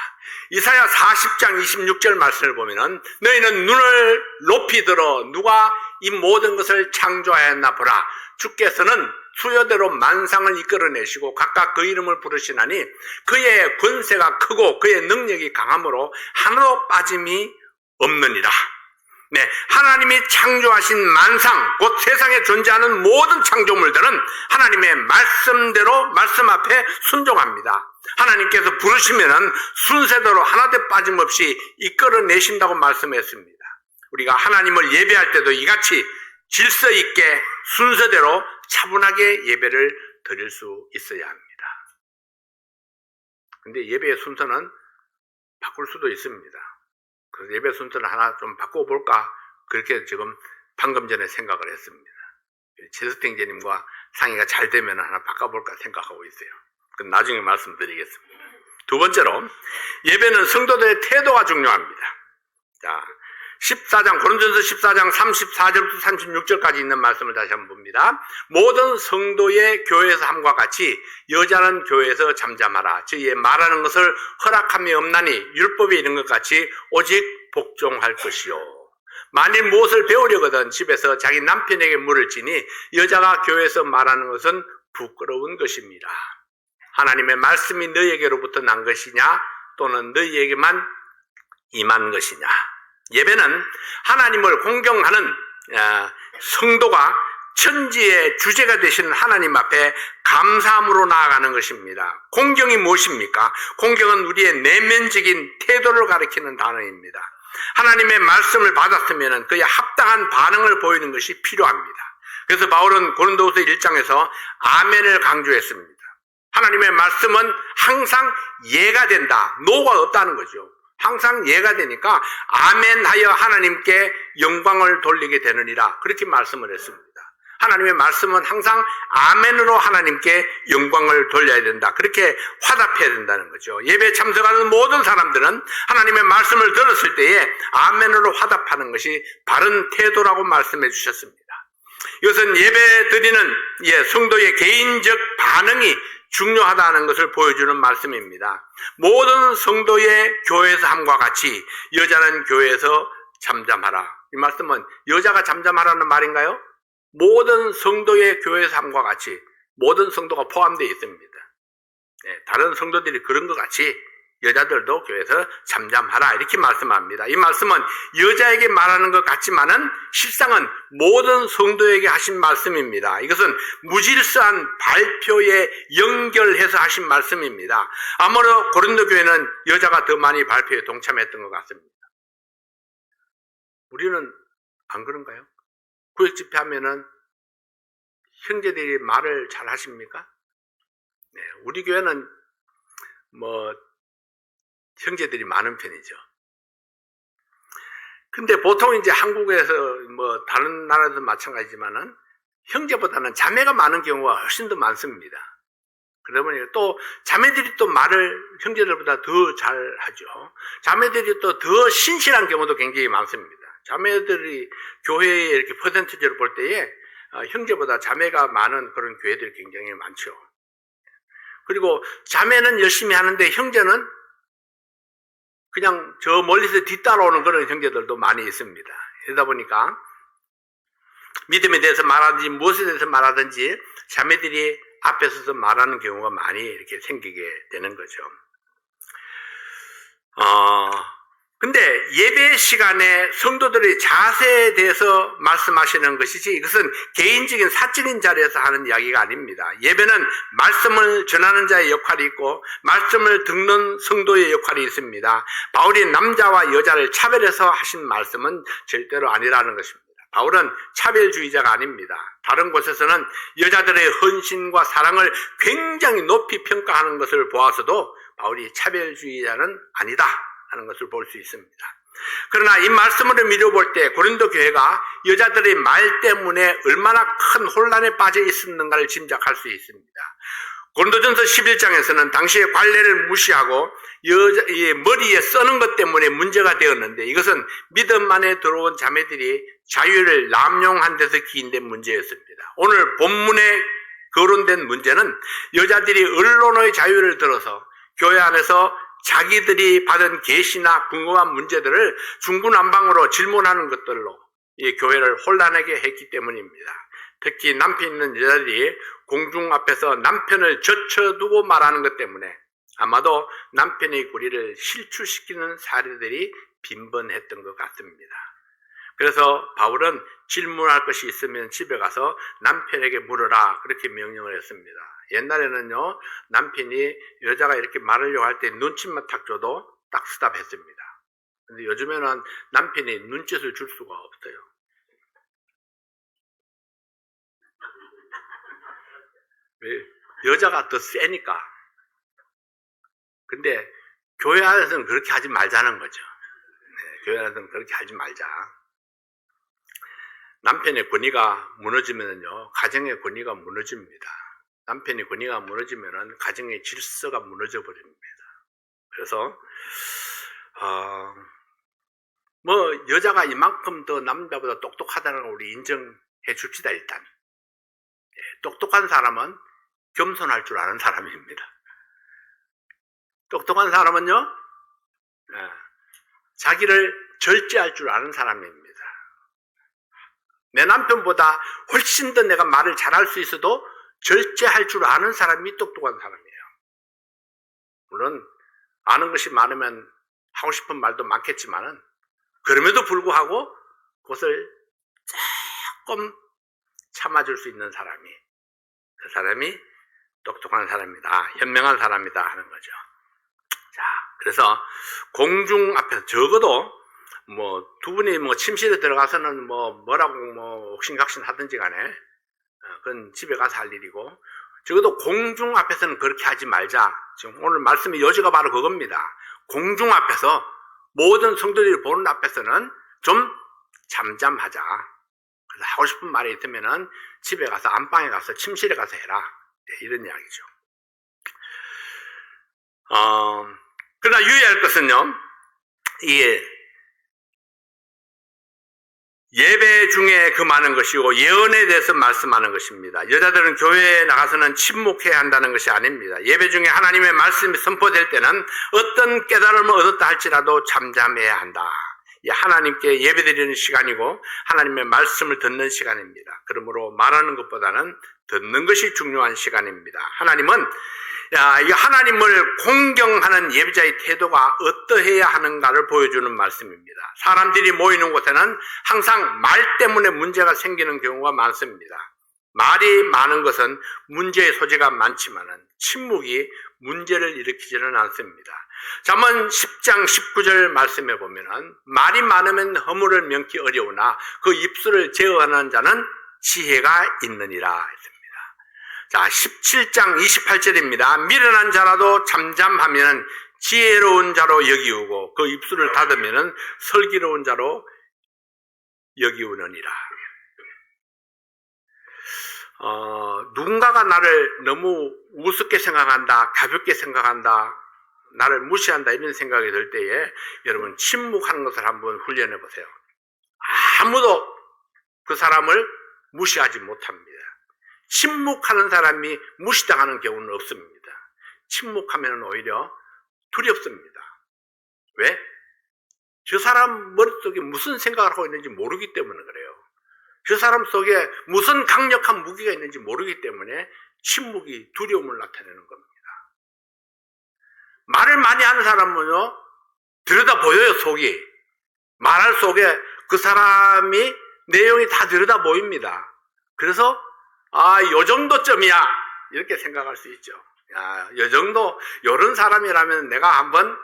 이사야 40장 26절 말씀을 보면은 너희는 눈을 높이 들어 누가 이 모든 것을 창조하였나 보라. 주께서는 수요대로 만상을 이끌어내시고 각각 그 이름을 부르시나니 그의 권세가 크고 그의 능력이 강함으로 하나도 빠짐이 없느니라. 하나님이 창조하신 만상, 곧 세상에 존재하는 모든 창조물들은 하나님의 말씀대로 말씀 앞에 순종합니다. 하나님께서 부르시면은 순서대로 하나도 빠짐없이 이끌어내신다고 말씀했습니다. 우리가 하나님을 예배할 때도 이같이 질서 있게 순서대로 차분하게 예배를 드릴 수 있어야 합니다. 근데 예배의 순서는 바꿀 수도 있습니다. 그래서 예배 순서를 하나 좀 바꿔볼까? 그렇게 지금 방금 전에 생각을 했습니다. 최석땡제님과 상의가 잘 되면 하나 바꿔볼까 생각하고 있어요. 그건 나중에 말씀드리겠습니다. 두 번째로, 예배는 성도들의 태도가 중요합니다. 자, 14장, 고린도전서 14장 34절부터 36절까지 있는 말씀을 다시 한번 봅니다. 모든 성도의 교회에서 함과 같이 여자는 교회에서 잠잠하라. 저희의 말하는 것을 허락함이 없나니 율법에 이른 것 같이 오직 복종할 것이요. 만일 무엇을 배우려거든 집에서 자기 남편에게 물을 지니 여자가 교회에서 말하는 것은 부끄러운 것입니다. 하나님의 말씀이 너희에게로부터 난 것이냐 또는 너희에게만 임한 것이냐. 예배는 하나님을 공경하는 성도가 천지의 주제가 되시는 하나님 앞에 감사함으로 나아가는 것입니다. 공경이 무엇입니까? 공경은 우리의 내면적인 태도를 가리키는 단어입니다. 하나님의 말씀을 받았으면 그에 합당한 반응을 보이는 것이 필요합니다. 그래서 바울은 고린도후서 1장에서 아멘을 강조했습니다. 하나님의 말씀은 항상 예가 된다. 노가 없다는 거죠. 항상 예가 되니까 아멘하여 하나님께 영광을 돌리게 되느니라. 그렇게 말씀을 했습니다. 하나님의 말씀은 항상 아멘으로 하나님께 영광을 돌려야 된다. 그렇게 화답해야 된다는 거죠. 예배에 참석하는 모든 사람들은 하나님의 말씀을 들었을 때에 아멘으로 화답하는 것이 바른 태도라고 말씀해 주셨습니다. 이것은 예배 드리는 성도의 개인적 반응이 중요하다는 것을 보여주는 말씀입니다. 모든 성도의 교회에서 함과 같이 여자는 교회에서 잠잠하라. 이 말씀은 여자가 잠잠하라는 말인가요? 모든 성도의 교회에서 함과 같이 모든 성도가 포함되어 있습니다. 다른 성도들이 그런 것 같이 여자들도 교회에서 잠잠하라 이렇게 말씀합니다. 이 말씀은 여자에게 말하는 것 같지만은 실상은 모든 성도에게 하신 말씀입니다. 이것은 무질서한 발표에 연결해서 하신 말씀입니다. 아무래도 고린도 교회는 여자가 더 많이 발표에 동참했던 것 같습니다. 우리는 안 그런가요? 구역 집회하면은 형제들이 말을 잘 하십니까? 네, 우리 교회는 형제들이 많은 편이죠. 근데 보통 이제 한국에서 다른 나라도 마찬가지지만은 형제보다는 자매가 많은 경우가 훨씬 더 많습니다. 그러면 또 자매들이 또 말을 형제들보다 더 잘하죠. 자매들이 또 더 신실한 경우도 굉장히 많습니다. 자매들이 교회에 이렇게 퍼센티지로 볼 때에 형제보다 자매가 많은 그런 교회들이 굉장히 많죠. 그리고 자매는 열심히 하는데 형제는 그냥 저 멀리서 뒤따라오는 그런 형제들도 많이 있습니다. 그러다 보니까 믿음에 대해서 말하든지 무엇에 대해서 말하든지 자매들이 앞에 서서 말하는 경우가 많이 이렇게 생기게 되는 거죠. 근데 예배 시간에 성도들의 자세에 대해서 말씀하시는 것이지 이것은 개인적인 사적인 자리에서 하는 이야기가 아닙니다. 예배는 말씀을 전하는 자의 역할이 있고 말씀을 듣는 성도의 역할이 있습니다. 바울이 남자와 여자를 차별해서 하신 말씀은 절대로 아니라는 것입니다. 바울은 차별주의자가 아닙니다. 다른 곳에서는 여자들의 헌신과 사랑을 굉장히 높이 평가하는 것을 보아서도 바울이 차별주의자는 아니다 하는 것을 볼 수 있습니다. 그러나 이 말씀으로 미뤄볼 때 고린도 교회가 여자들의 말 때문에 얼마나 큰 혼란에 빠져 있었는가를 짐작할 수 있습니다. 고린도전서 11장에서는 당시의 관례를 무시하고 머리에 써는 것 때문에 문제가 되었는데 이것은 믿음 안에 들어온 자매들이 자유를 남용한 데서 기인된 문제였습니다. 오늘 본문에 거론된 문제는 여자들이 언론의 자유를 들어서 교회 안에서 자기들이 받은 계시나 궁금한 문제들을 중구난방으로 질문하는 것들로 이 교회를 혼란하게 했기 때문입니다. 특히 남편 있는 여자들이 공중 앞에서 남편을 젖혀두고 말하는 것 때문에 아마도 남편의 고리를 실추시키는 사례들이 빈번했던 것 같습니다. 그래서 바울은 질문할 것이 있으면 집에 가서 남편에게 물어라 그렇게 명령을 했습니다. 옛날에는요 남편이 여자가 이렇게 말하려고 할 때 눈짓만 탁 줘도 딱 스탑했습니다. 근데 요즘에는 남편이 눈짓을 줄 수가 없어요. 왜? 여자가 더 세니까. 근데 교회 안에서는 그렇게 하지 말자는 거죠. 교회 안에서는 그렇게 하지 말자. 남편의 권위가 무너지면요 가정의 권위가 무너집니다. 남편의 권위가 무너지면은 가정의 질서가 무너져 버립니다. 그래서 여자가 이만큼 더 남자보다 똑똑하다는 걸 우리 인정해 줍시다. 일단 똑똑한 사람은 겸손할 줄 아는 사람입니다. 똑똑한 사람은요 자기를 절제할 줄 아는 사람입니다. 내 남편보다 훨씬 더 내가 말을 잘할 수 있어도 절제할 줄 아는 사람이 똑똑한 사람이에요. 물론 아는 것이 많으면 하고 싶은 말도 많겠지만은 그럼에도 불구하고 그것을 조금 참아줄 수 있는 사람이 그 사람이 똑똑한 사람이다, 현명한 사람이다 하는 거죠. 자, 그래서 공중 앞에서 적어도 뭐 두 분이 뭐 침실에 들어가서는 뭐라고 옥신각신 하든지 간에 그건 집에 가서 할 일이고, 적어도 공중 앞에서는 그렇게 하지 말자. 지금 오늘 말씀의 요지가 바로 그겁니다. 공중 앞에서, 모든 성도들이 보는 앞에서는 좀 잠잠하자. 그래서 하고 싶은 말이 있으면은 집에 가서, 안방에 가서, 침실에 가서 해라. 네, 이런 이야기죠. 그러나 유의할 것은요, 이 예배 중에 금하는 것이고 예언에 대해서 말씀하는 것입니다. 여자들은 교회에 나가서는 침묵해야 한다는 것이 아닙니다. 예배 중에 하나님의 말씀이 선포될 때는 어떤 깨달음을 얻었다 할지라도 잠잠해야 한다. 하나님께 예배드리는 시간이고 하나님의 말씀을 듣는 시간입니다. 그러므로 말하는 것보다는 듣는 것이 중요한 시간입니다. 하나님은 이 하나님을 공경하는 예배자의 태도가 어떠해야 하는가를 보여주는 말씀입니다. 사람들이 모이는 곳에는 항상 말 때문에 문제가 생기는 경우가 많습니다. 말이 많은 것은 문제의 소지가 많지만은 침묵이 문제를 일으키지는 않습니다. 잠언 10장 19절 말씀에 보면은 말이 많으면 허물을 명키 어려우나 그 입술을 제어하는 자는 지혜가 있느니라 했습니다. 자, 17장 28절입니다. 미련한 자라도 잠잠하면 지혜로운 자로 여기우고 그 입술을 닫으면 슬기로운 자로 여기우느니라. 누군가가 나를 너무 우습게 생각한다, 가볍게 생각한다, 나를 무시한다 이런 생각이 들 때에 여러분 침묵하는 것을 한번 훈련해 보세요. 아무도 그 사람을 무시하지 못합니다. 침묵하는 사람이 무시당하는 경우는 없습니다. 침묵하면 오히려 두렵습니다. 왜? 저 사람 머릿속에 무슨 생각을 하고 있는지 모르기 때문에 그래요. 저 사람 속에 무슨 강력한 무기가 있는지 모르기 때문에 침묵이 두려움을 나타내는 겁니다. 말을 많이 하는 사람은요, 들여다 보여요, 속이. 말할 속에 그 사람이 내용이 다 들여다 보입니다. 그래서 요 정도쯤이야 이렇게 생각할 수 있죠. 요 정도, 요런 사람이라면 내가 한번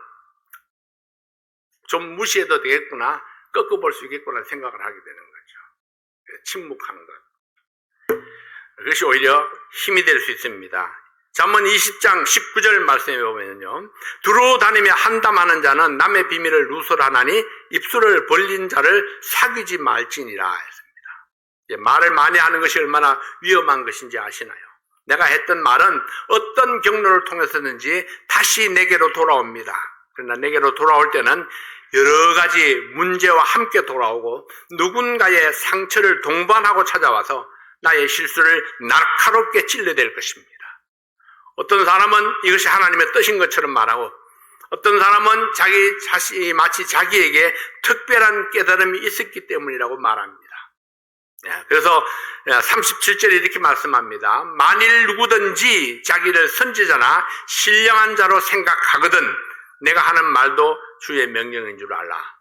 좀 무시해도 되겠구나, 꺾어볼 수 있겠구나 생각을 하게 되는 거죠. 침묵하는 것, 그것이 오히려 힘이 될 수 있습니다. 잠언 20장 19절 말씀에 보면요, 두루 다니며 한담하는 자는 남의 비밀을 누설하나니 입술을 벌린 자를 사귀지 말지니라 했습니다. 말을 많이 하는 것이 얼마나 위험한 것인지 아시나요? 내가 했던 말은 어떤 경로를 통해서든지 다시 내게로 돌아옵니다. 그러나 내게로 돌아올 때는 여러 가지 문제와 함께 돌아오고 누군가의 상처를 동반하고 찾아와서 나의 실수를 날카롭게 찔러댈 것입니다. 어떤 사람은 이것이 하나님의 뜻인 것처럼 말하고, 어떤 사람은 자기 자신이 마치 자기에게 특별한 깨달음이 있었기 때문이라고 말합니다. 그래서 37절에 이렇게 말씀합니다. 만일 누구든지 자기를 선지자나 신령한 자로 생각하거든 내가 하는 말도 주의 명령인 줄 알라.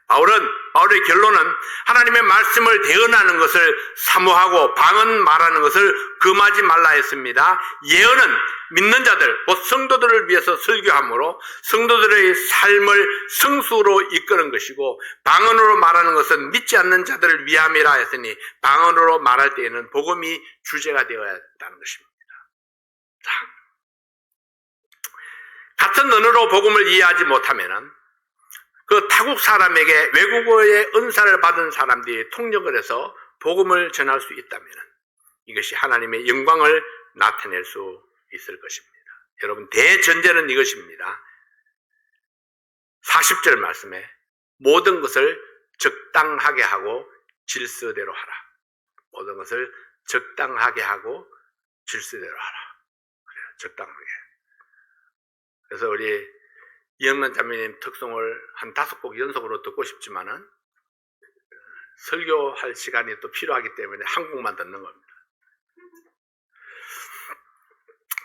바울의 결론은 하나님의 말씀을 대언하는 것을 사모하고 방언 말하는 것을 금하지 말라 했습니다. 예언은 믿는 자들, 곧 성도들을 위해서 설교함으로 성도들의 삶을 성수로 이끄는 것이고, 방언으로 말하는 것은 믿지 않는 자들을 위함이라 했으니 방언으로 말할 때에는 복음이 주제가 되어야 한다는 것입니다. 자, 같은 언어로 복음을 이해하지 못하면은 그 타국 사람에게 외국어의 은사를 받은 사람들이 통역을 해서 복음을 전할 수 있다면 이것이 하나님의 영광을 나타낼 수 있을 것입니다. 여러분, 대전제는 이것입니다. 40절 말씀에 모든 것을 적당하게 하고 질서대로 하라. 모든 것을 적당하게 하고 질서대로 하라. 그래요, 적당하게. 그래서 우리 이영란 자매님 특송을 한 5곡 연속으로 듣고 싶지만은 설교할 시간이 또 필요하기 때문에 한 곡만 듣는 겁니다.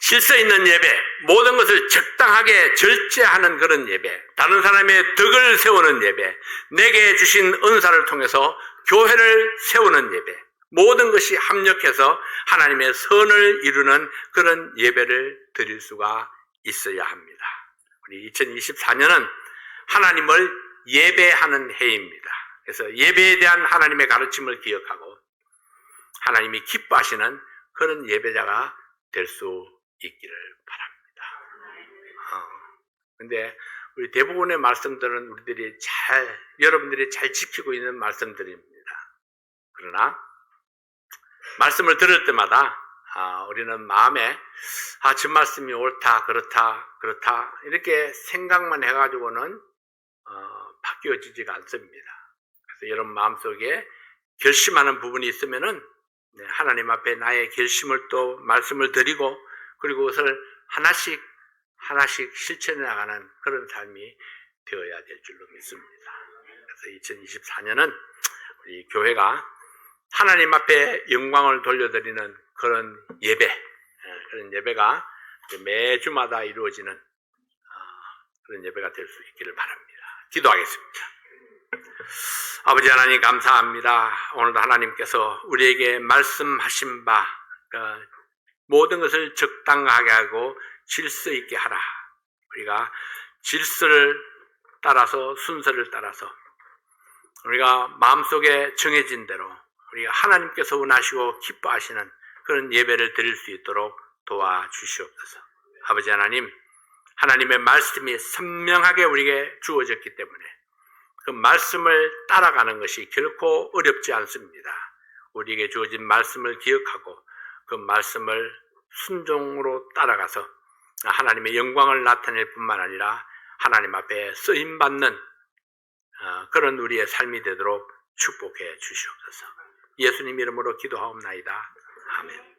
질서 있는 예배, 모든 것을 적당하게 절제하는 그런 예배, 다른 사람의 덕을 세우는 예배, 내게 주신 은사를 통해서 교회를 세우는 예배, 모든 것이 합력해서 하나님의 선을 이루는 그런 예배를 드릴 수가 있어야 합니다. 우리 2024년은 하나님을 예배하는 해입니다. 그래서 예배에 대한 하나님의 가르침을 기억하고 하나님이 기뻐하시는 그런 예배자가 될 수 있기를 바랍니다. 근데 우리 대부분의 말씀들은 여러분들이 잘 지키고 있는 말씀들입니다. 그러나 말씀을 들을 때마다 우리는 마음에 저 말씀이 옳다, 그렇다 이렇게 생각만 해가지고는 바뀌어지지가 않습니다. 그래서 여러분 마음속에 결심하는 부분이 있으면은 하나님 앞에 나의 결심을 또 말씀을 드리고 그리고 그것을 하나씩 실천해 나가는 그런 삶이 되어야 될 줄로 믿습니다. 그래서 2024년은 우리 교회가 하나님 앞에 영광을 돌려드리는 그런 예배가 매주마다 이루어지는 그런 예배가 될 수 있기를 바랍니다. 기도하겠습니다. 아버지 하나님 감사합니다. 오늘도 하나님께서 우리에게 말씀하신 바 모든 것을 적당하게 하고 질서 있게 하라. 우리가 질서를 따라서 순서를 따라서 우리가 마음속에 정해진 대로 우리가 하나님께서 원하시고 기뻐하시는 그런 예배를 드릴 수 있도록 도와주시옵소서. 아버지 하나님, 하나님의 말씀이 선명하게 우리에게 주어졌기 때문에 그 말씀을 따라가는 것이 결코 어렵지 않습니다. 우리에게 주어진 말씀을 기억하고 그 말씀을 순종으로 따라가서 하나님의 영광을 나타낼 뿐만 아니라 하나님 앞에 쓰임받는 그런 우리의 삶이 되도록 축복해 주시옵소서. 예수님 이름으로 기도하옵나이다. 아멘.